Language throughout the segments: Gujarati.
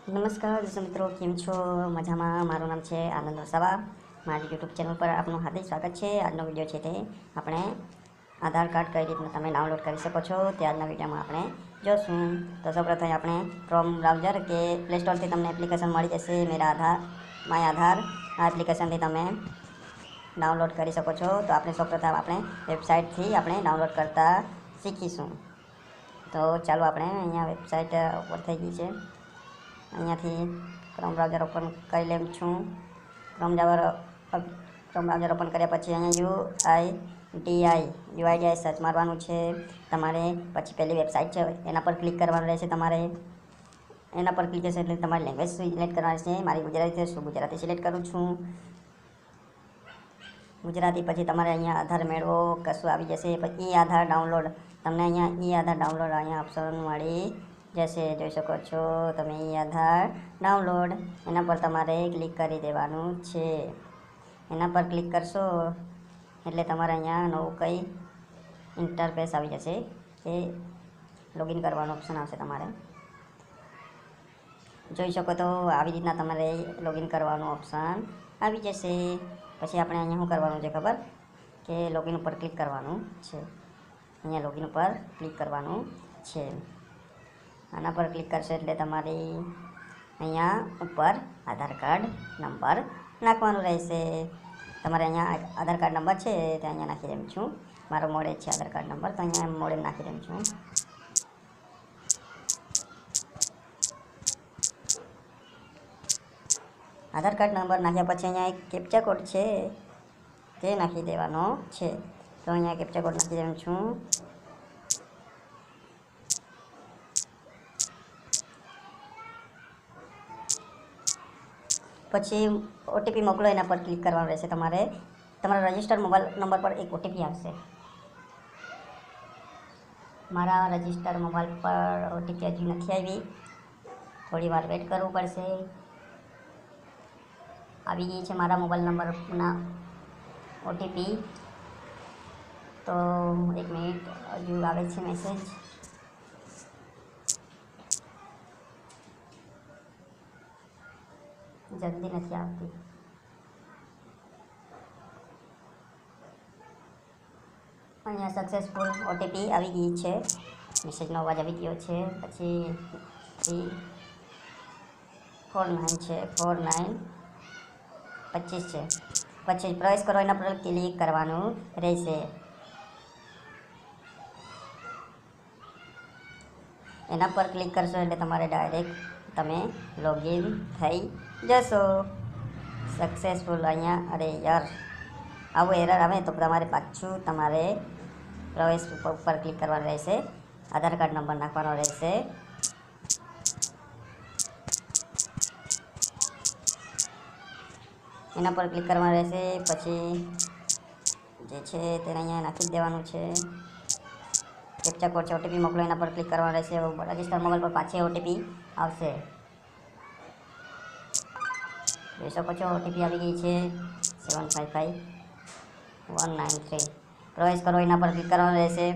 નમસ્કાર દર્શક મિત્રો, કેમ છો? મજામાં. મારું નામ છે આનંદ વસાવા. મારી યુટ્યુબ ચેનલ પર આપનું હાર્દિક સ્વાગત છે. આજનો વિડીયો છે તે આપણે આધાર કાર્ડ કઈ રીતના તમે ડાઉનલોડ કરી શકો છો તે આજના વિડીયોમાં આપણે જોશું. તો સૌપ્રથમ આપણે ક્રોમ બ્રાઉઝર કે પ્લે સ્ટોરથી તમને એપ્લિકેશન મળી જશે માય આધાર. આ એપ્લિકેશનથી તમે ડાઉનલોડ કરી શકો છો. તો આપણે સૌપ્રથમ આપણે વેબસાઇટથી આપણે ડાઉનલોડ કરતા શીખીશું. તો ચાલો આપણે અહીંયા વેબસાઇટ ઓપન થઈ ગઈ છે. અહીંયાથી ક્રોમ બ્રાઉઝર ઓપન કરી લઉં છું. ક્રોમ બ્રાઉઝર ઓપન કર્યા પછી અહીંયા યુઆઈડીઆઈ સર્ચ મારવાનું છે તમારે. પછી પહેલી વેબસાઇટ છે એના પર ક્લિક કરવાનું રહેશે તમારે. એના પર ક્લિક થશે એટલે તમારી લેંગ્વેજ સિલેક્ટ કરવાની છે. મારી ગુજરાતી છે, ગુજરાતી સિલેક્ટ કરું છું. ગુજરાતી પછી તમારે અહીંયા આધાર મેળવો કશું આવી જશે. પછી આધાર ડાઉનલોડ, તમને અહીંયા આધાર ડાઉનલોડ અહીંયા ઓપ્શન મળી જશે. જોઈ શકો છો તમે આધાર ડાઉનલોડ. એના પર તમારે ક્લિક કરી દેવાનું છે. એના પર ક્લિક કરશો એટલે તમારે અહીંયા નવું કંઈ ઇન્ટરફેસ આવી જશે. એ લોગિન કરવાનું ઓપ્શન આવશે તમારે. જોઈ શકો તો આવી રીતના તમારે લોગિન કરવાનું ઓપ્શન આવી જશે. પછી આપણે અહીંયા શું કરવાનું છે ખબર કે લોગિન ઉપર ક્લિક કરવાનું છે. અહીંયા લોગિન ઉપર ક્લિક કરવાનું છે. આના પર ક્લિક કરશો એટલે તમારી અહીંયા ઉપર આધાર કાર્ડ નંબર નાખવાનું રહેશે. તમારે અહીંયા આધાર કાર્ડ નંબર છે તે અહીંયા નાખી દઉં છું. મારો મોડે છે આધાર કાર્ડ નંબર, તો અહીંયા મોડે નાખી દઉં છું. આધાર કાર્ડ નંબર નાખ્યા પછી અહીંયા એક કેપ્ચા કોડ છે તે નાખી દેવાનો છે. તો અહીંયા કેપ્ચા કોડ નાખી દઉં છું. પછી ઓટીપી મોકલો એના પર ક્લિક કરવાનું રહેશે તમારે. તમારા રજિસ્ટર મોબાઈલ નંબર પર એક ઓટીપી આવશે. મારા રજિસ્ટર મોબાઈલ પર ઓટીપી હજુ નથી આવી, થોડી વાર વેઇટ કરવું પડશે. આવી ગઈ છે મારા મોબાઈલ નંબરના ઓટીપી. તો 1 મિનિટ હજુ આવે છે મેસેજ. જલ્દી નથી આવતી. અહીંયા સક્સેસફુલ ઓટીપી આવી ગઈ છે. મેસેજનો અવાજ આવી ગયો છે. પછી 349 છે, 4925 છે. પછી પ્રવેશ કરો એના પર ક્લિક કરવાનું રહેશે. એના પર ક્લિક કરશો એટલે તમારે ડાયરેક્ટ તમે લોગિન થઈ જશો. સક્સેસફુલ. અહીંયા અરે યાર આવું એરર આવે તો તમારે પાછું તમારે પ્રવેશ ઉપર ક્લિક કરવાનું રહેશે. આધાર કાર્ડ નંબર નાખવાનો રહેશે. એના પર ક્લિક કરવાનું રહેશે. પછી જે છે તેને અહીંયા નાખી દેવાનું છે. કેપ્ચા કોડ છે, ઓટીપી મોકલો એના પર ક્લિક કરવાનું રહેશે. રજિસ્ટર મોબાઈલ પર પાછી ઓટીપી આવશે. જોઈ શકો છો ઓટીપી આવી ગઈ છે 755193. પ્રવેશ કરો એના પર ક્લિક કરવાનું રહેશે.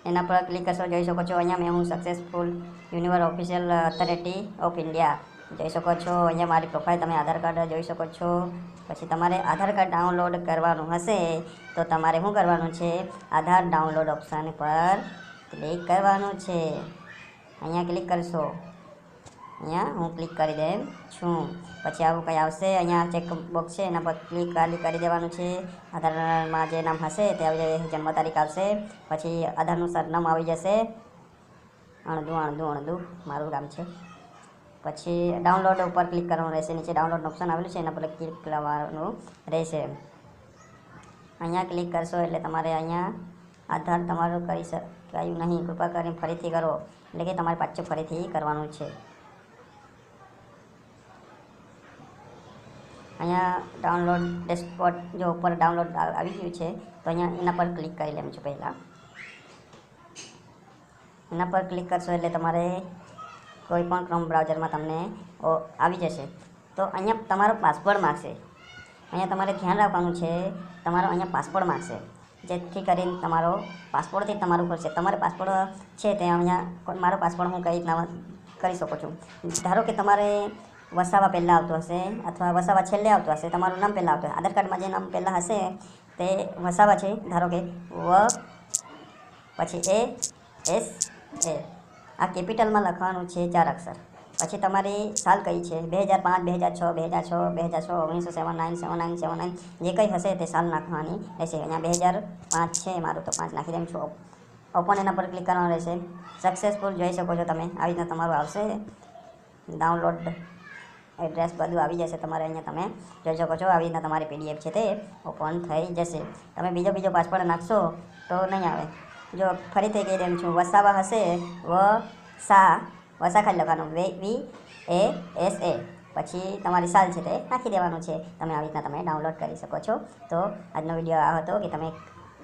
એના પર ક્લિક કરશો. જોઈ શકો છો અહીંયા હું સક્સેસફુલ યુનિવર ઓફિશિયલ ઓથોરિટી ઓફ ઇન્ડિયા જોઈ શકો છો. અહીંયા મારી પ્રોફાઇલ તમે આધાર કાર્ડ જોઈ શકો છો. પછી તમારે આધાર કાર્ડ ડાઉનલોડ કરવાનું હશે તો તમારે શું કરવાનું છે, આધાર ડાઉનલોડ ઓપ્શન પર ક્લિક કરવાનું છે. અહીંયા ક્લિક કરશો. અહીંયા હું ક્લિક કરી દઉં છું. પછી આવું કંઈ આવશે. અહીંયા ચેક બોક્સ છે એના પર ક્લિક કરી દેવાનું છે. આધારમાં જે નામ હશે તે આવી જશે. જન્મ તારીખ આવશે. પછી આધારનું સરનામું આવી જશે. અણધું મારું ગામ છે. પછી ડાઉનલોડ ઉપર ક્લિક કરવાનું રહેશે. નીચે ડાઉનલોડનું ઓપ્શન આવેલું છે એના પર ક્લિક કરવાનું રહેશે. અહીંયા ક્લિક કરશો એટલે તમારે અહીંયા આધાર તમારું કરી શકાયું નહીં, કૃપા કરીને ફરીથી કરો. એટલે કે તમારે પાછું ફરીથી કરવાનું છે. અહીંયા ડાઉનલોડ ડેસ્કટોપ જો ઉપર ડાઉનલોડ આવી ગયું છે તો અહીંયા એના પર ક્લિક કરી લેવું છું. પહેલાં એના પર ક્લિક કરશો એટલે તમારે કોઈ પણ ક્રોમ બ્રાઉઝરમાં તમને આવી જશે. તો અહીંયા તમારો પાસવર્ડ માગશે. અહીંયા તમારે ધ્યાન રાખવાનું છે, તમારો અહીંયા પાસવર્ડ માગશે. જેથી કરીને તમારો પાસપોર્ટથી તમારું ખુલશે. તમારે પાસપોર્ટ છે તે અહીંયા મારો પાસપોર્ટ હું કઈ રીતના કરી શકો છું. ધારો કે તમારે વસાવા પહેલાં આવતું હશે અથવા વસાવા છેલ્લે આવતું હશે, તમારું નામ પહેલાં આવતું હશે. આધાર કાર્ડમાં જે નામ પહેલાં હશે તે વસાવા છે. ધારો કે પછી ASA આ કેપિટલમાં લખવાનું છે 4 અક્ષર. પછી તમારી સાલ કઈ છે, 2005, 2006, 1979, 79, જે કંઈ હશે તે સાલ નાખવાની રહેશે. અહીંયા 2005 છે મારું, તો 5 નાખી દઉં છું. ઓપન એના પર ક્લિક કરવાનું રહેશે. સક્સેસફુલ જોઈ શકો છો તમે. આવી રીતના તમારું આવશે ડાઉનલોડ એડ્રેસ, બધું આવી જશે તમારે. અહીંયા તમે જોઈ શકો છો. આવી રીતના તમારી PDF છે તે ઓપન થઈ જશે. તમે બીજો પાસપોર્ટ નાખશો તો નહીં આવે. જો ફરીથી કહી રહ્યો છું, વસાવા હશે વસા ખાલી લખવાનું VASA, પછી તમારી સાલ છે તે નાખી દેવાનું છે. તમે આવી રીતના તમે ડાઉનલોડ કરી શકો છો. તો આજનો વિડીયો આ હતો કે તમે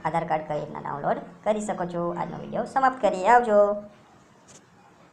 આધાર કાર્ડ કઈ રીતના ડાઉનલોડ કરી શકો છો. આજનો વિડીયો સમાપ્ત કરીએ. આવજો.